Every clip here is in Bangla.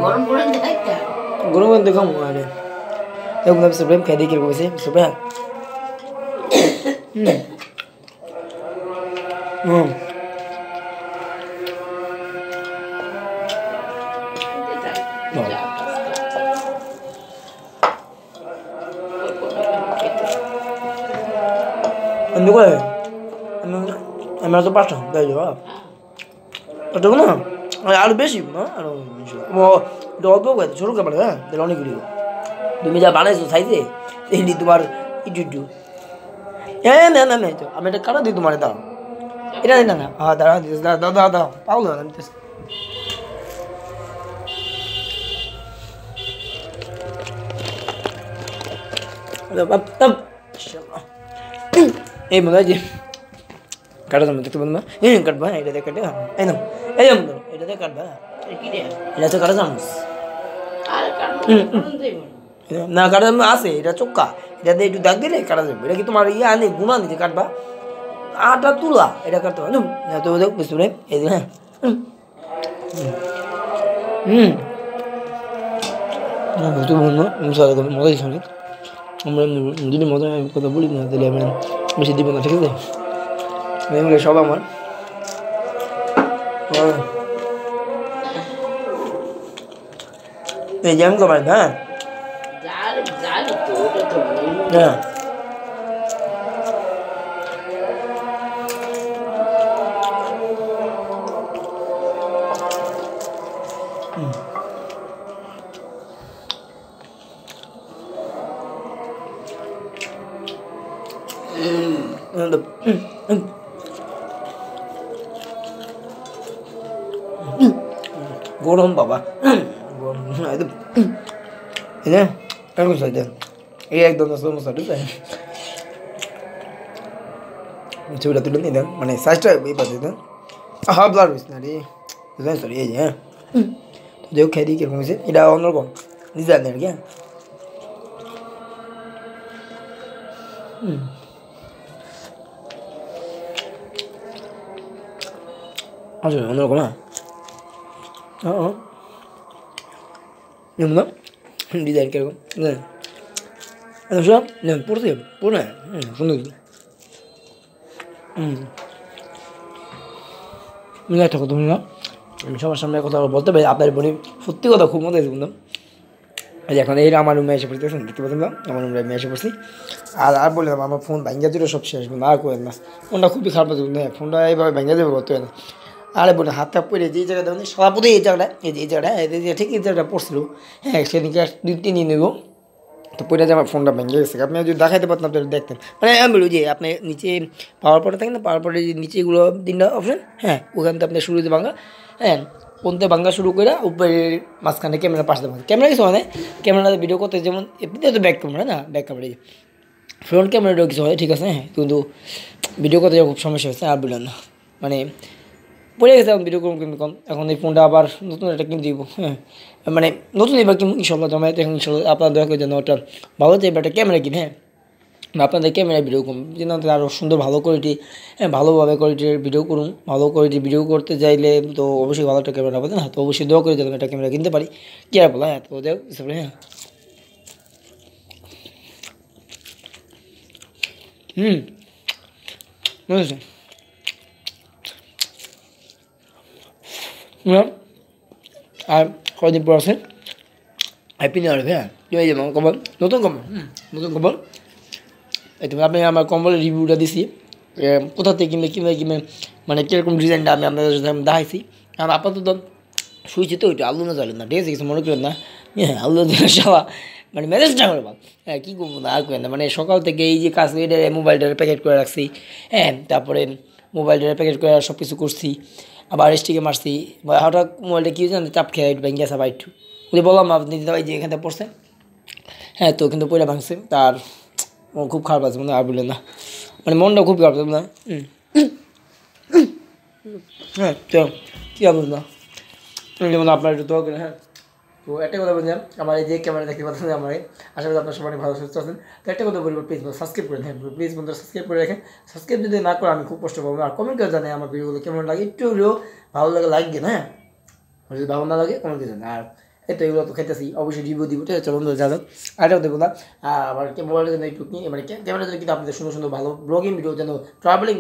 গরম গরম দেখো আরে দেখুন আমি সুপ্রিম খেয়ে দিয়ে কিরকম হয়েছে supreme hmm Ando ko eh. Ano to pasta? Dahil ba? Ito ko na. Ay, alu বেশি না আর ও ডব করে ছোট কাপড় হ্যাঁ তাহলে অনেক গুলি তুমি যা বানাইছো সাইজে এই তোমার ইটু ইটু না না না তো আমি এটা কাটা দিই তোমার দাও এটা না না হ্যাঁ দাঁড়া দাও দাও দাও পাও দাও আমি এই মনে হয় যে কাটা দাম দেখতে বলবো কাটবা এটা দিয়ে কাটে এই নাও এই নাও এটা দিয়ে কাটবা এটা তো কাটা চামচ না কাটা চামচ আছে এটা চোক্কা এটা দিয়ে একটু দাগ দিলে কাটা যাবে এটা কি তোমার ইয়ে আনে গুণা দিতে কাটবা আটা তুলা এটা কাটতে হবে তো দেখ বুঝতে পারে এই যে হ্যাঁ বুঝতে বলবো মজাই শুনি আমরা যদি মজা কথা বলি না তাহলে আমরা বেশি দিব না ঠিক আছে এগুলো সব আমার এই জ্যাম কমাই হ্যাঁ হ্যাঁ গরম বাবা গরম একদম হ্যাঁ এরকম সাইড এই একদম সমস্যা ঠিক আছে ছবিটা তুলে নিয়ে দেন মানে সাইজটা এই পাশে দেন হাফ ব্লার হয়েছে না রে বুঝলেন সরি এই যে হ্যাঁ তো দেখো খেয়ে দিই কিরকম হয়েছে এটা অন্যরকম ডিজাইন আর কি হ্যাঁ আচ্ছা অন্যরকম হ্যাঁ না ডিজাইন কিরকম পড়তে পড়ে সুন্দর একটা কথা বলি না আমি সবার সামনে কথা বলতে পারি আপনার বোনে সত্যি কথা খুব মজা বললাম এই এখন এই আমার রুমে এসে পড়তেছেন দেখতে পাচ্ছেন না আমার রুমে এসে পড়ছি আর বললাম আমার ফোন ভাঙ্গা দিল সব শেষ আর করেন না ফোনটা খুবই খারাপ আছে ফোনটা এইভাবে ভাঙ্গা যাবে করতে না আরে বলে হাতটা পড়ে যে জায়গাটা সভাপতি এই জায়গাটা এই জায়গাটা ঠিক এই জায়গাটা পড়ছিল হ্যাঁ সেদিকে 2-3 দিন নেব তো পড়ে যে আমার ফোনটা ভেঙে গেছে আপনি যদি দেখাইতে পারতেন আপনারা দেখতেন মানে আমি বলি যে আপনি নিচে পাওয়ার পরে থাকেন না পাওয়ার পরে যে নিচেগুলো 3টা অপশন হ্যাঁ ওখান থেকে আপনি শুরুতে ভাঙা হ্যাঁ কোনতে ভাঙা শুরু করে উপরে মাঝখানে ক্যামেরা পাশে ভাঙা ক্যামেরা কিছু মানে ক্যামেরাতে ভিডিও করতে যেমন এমনিতে তো ব্যাক ক্যামেরা না ব্যাক ক্যামেরা ফ্রন্ট ক্যামেরাটাও কিছু হয় ঠিক আছে হ্যাঁ কিন্তু ভিডিও করতে খুব সমস্যা হয়েছে আর বললেন না মানে পড়ে গেছে এখন ভিডিও করুন কিন্তু কম এখন এই ফোনটা আবার নতুন একটা কিনে দিব হ্যাঁ মানে নতুন এবার কিনুন ইনশাল্লাহ জমা এখন ইনশাল্লাহ আপনার দয়া করে যেন ওটা ভালো চাই একটা ক্যামেরা কিনে হ্যাঁ আপনাদের ক্যামেরা ভিডিও করুন যেন আরও সুন্দর ভালো কোয়ালিটি হ্যাঁ ভালোভাবে কোয়ালিটির ভিডিও করুন ভালো কোয়ালিটির ভিডিও করতে চাইলে তো অবশ্যই ভালো একটা ক্যামেরা পাবেন না তো অবশ্যই দোয়া করে যেন একটা ক্যামেরা কিনতে পারি কী আর বলা হ্যাঁ তো দেখ হ্যাঁ বুঝেছেন আর কদিন পর আছে হ্যাপি নিউ ইয়ার হ্যাঁ এই যে কম্বল নতুন কম্বল এই তুমি আপনি আমার কম্বলের রিভিউটা দিছি কোথা থেকে কিনবে মানে কীরকম ডিজাইনটা আমি আপনাদের সাথে দেখাইছি আর আপাতত শুয়েছি তো ওইটা আলু না জ্বালেন না ঠিক আছে কিছু মনে করেন না হ্যাঁ আলু সবা মানে মেজাজটা করে বল হ্যাঁ কী করবো না আর করেন না মানে সকাল থেকে এই যে কাজ এটা মোবাইলটার প্যাকেট করে রাখছি হ্যাঁ তারপরে মোবাইলটার প্যাকেট করে সব কিছু করছি আবার স্টিকে মারছি হঠাৎ মোবাইলটা কী জানেন চাপ খেয়ে একটু ভেঙে গেছে আবার একটু ওই বললাম আপনি দিতে যে এখানে পড়ছে হ্যাঁ তো কিন্তু পয়লা ভাঙছে তার খুব খারাপ আছে মানে আর বললেন না মানে মনটা খুব খারাপ আছে না হ্যাঁ তো কী হবে না যেমন আপনার একটু দোয়া করেন হ্যাঁ তো একটা কথা বলছিলাম আমার এই যে ক্যামেরা দেখতে পাচ্ছেন আমার আশা করি আপনার সবাই ভালো সুস্থ আছেন তো একটা কথা বলবো প্লিজ সাবস্ক্রাইব করেন হ্যাঁ প্লিজ বন্ধুরা সাবস্ক্রাইব করে রাখেন সাবস্ক্রাইব যদি না করে আমি খুব কষ্ট পাবো আর কমেন্ট করে জানাই আমার ভিডিওগুলো কেমন লাগে একটু হলেও ভালো লাগে লাইক দিন হ্যাঁ যদি ভালো না লাগে কমেন্ট দিবেন। আর এই তো এগুলো তো খেতেছি, অবশ্যই রিভিউ দিব, ঠিক আছে? চলুন যা যাক। আরেকটাও দেখুন না, আমার মোবাইলের জন্য একটু মানে ক্যামেরার জন্য কিন্তু আপনাদের সুন্দর সুন্দর ভালো ব্লগিং ভিডিও, যেন ট্রাভেলিং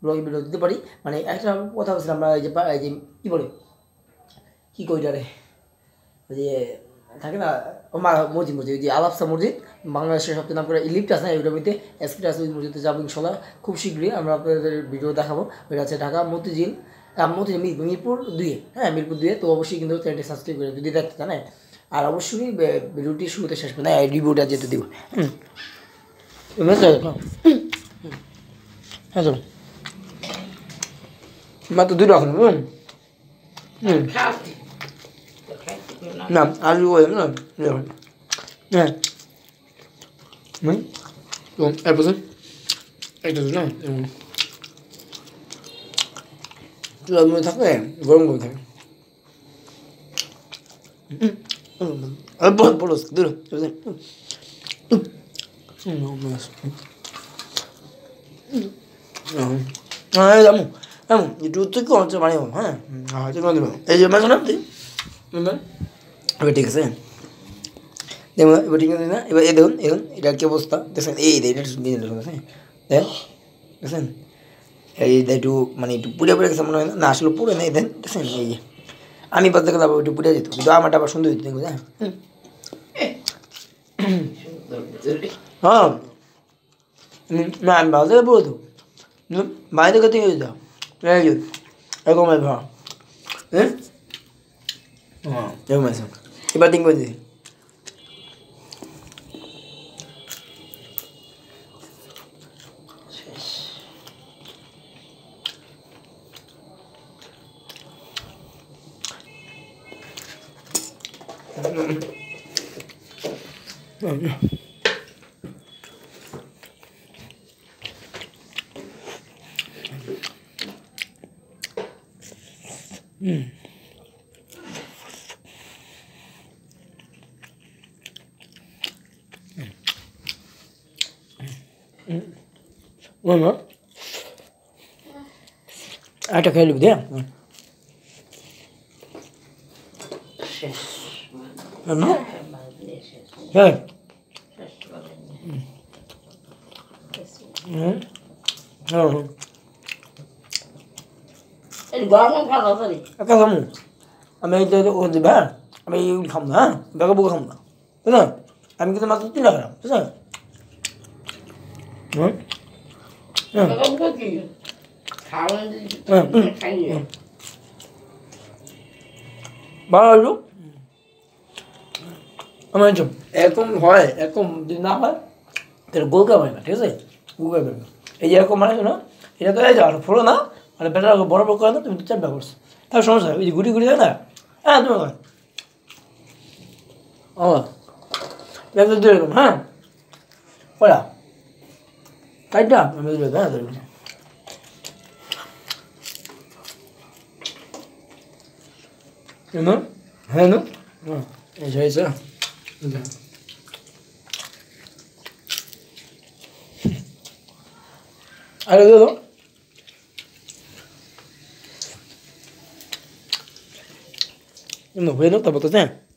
ব্লগিং ভিডিও দিতে পারি। মানে একটা কথা বলছিলাম আমরা, এই যে কী বলে, কী কইটা রে, ওই যে থাকে না, মসজিদ ওই যে আলাপসা মসজিদ, বাংলাদেশের সবচেয়ে নাম করে লিফট আছে না, ওইটার মধ্যে এসপিটা আছে, ওই মসজিদে যাবো ইনশাল্লাহ খুব শীঘ্রই। আমরা আপনাদের ভিডিও দেখাবো। ওইটা আছে ঢাকা মতিঝিল, মিরপুর 2-এ, হ্যাঁ মিরপুর 2-এ। তো অবশ্যই কিন্তু চ্যানেলটি সাবস্ক্রাইব করে যদি দেখতে চান, হ্যাঁ। আর অবশ্যই ভিডিওটি শুরুতে শেষ করে এই রিভিউটা যেতে দিব। হ্যাঁ চলো, মাত্র 2 রাখুন। না আলু না, হ্যাঁ এরপর একটা না চুলার মধ্যে থাকলে গরম গরম থাকে। আর বলো দূর যাবো এমন একটু থেকে হচ্ছে বানিয়ে, হ্যাঁ এই যে মাছ না এবার ঠিক আছে, দেখুন এবার ঠিক আছে না। এবার দেখুন এটা কি অবস্থা দেখছেন, এই এটা হ্যাঁ দেখছেন, এই একটু মানে একটু পুড়ে পুড়ে গেছে মনে হয় না, আসলে পুড়ে নেই দেন দেখছেন। এই যে আমি বাদ দেখে যাবো একটু পুড়ে যেত, কিন্তু আমারটা আবার সুন্দর হইতো দেখুন। হ্যাঁ না আমি ভালো থেকে পুরো তো বাইরে থেকে থেকে যেতাম এরকম হ্যাঁ হ্যাঁ এরকম আছে। এবার দিন করে দিই একটা খেয়ে নিবি, হ্যাঁ একটা খামু আমি ও দিবে, হ্যাঁ আমি এইগুলি খাম না, হ্যাঁ বেকা বুকা খাম না, ঠিক আছে? আমি কিন্তু মাত্র 3 টাকা, ঠিক আছে? ভালো লাগলো আমার। এরকম হয়, এরকম যদি না হয় তাহলে গোলকা হয় না, ঠিক আছে? গোলকা হবে না। এই যে এরকম মানে শোনো, এটা তো এই যাও ফোড়ো না, মানে বেটা বড় বড় করে না, তুমি 2-4 টা করছো তার সমস্যা, ওই যে গুটি গুটি হয় না, হ্যাঁ তুমি হয় ও এরকম, হ্যাঁ ওরা তাইটা আমি হ্যাঁ ধরবেন। হ্যাঁ নো এই হয়েছে আরে দাদা no, bueno, tampoco sé.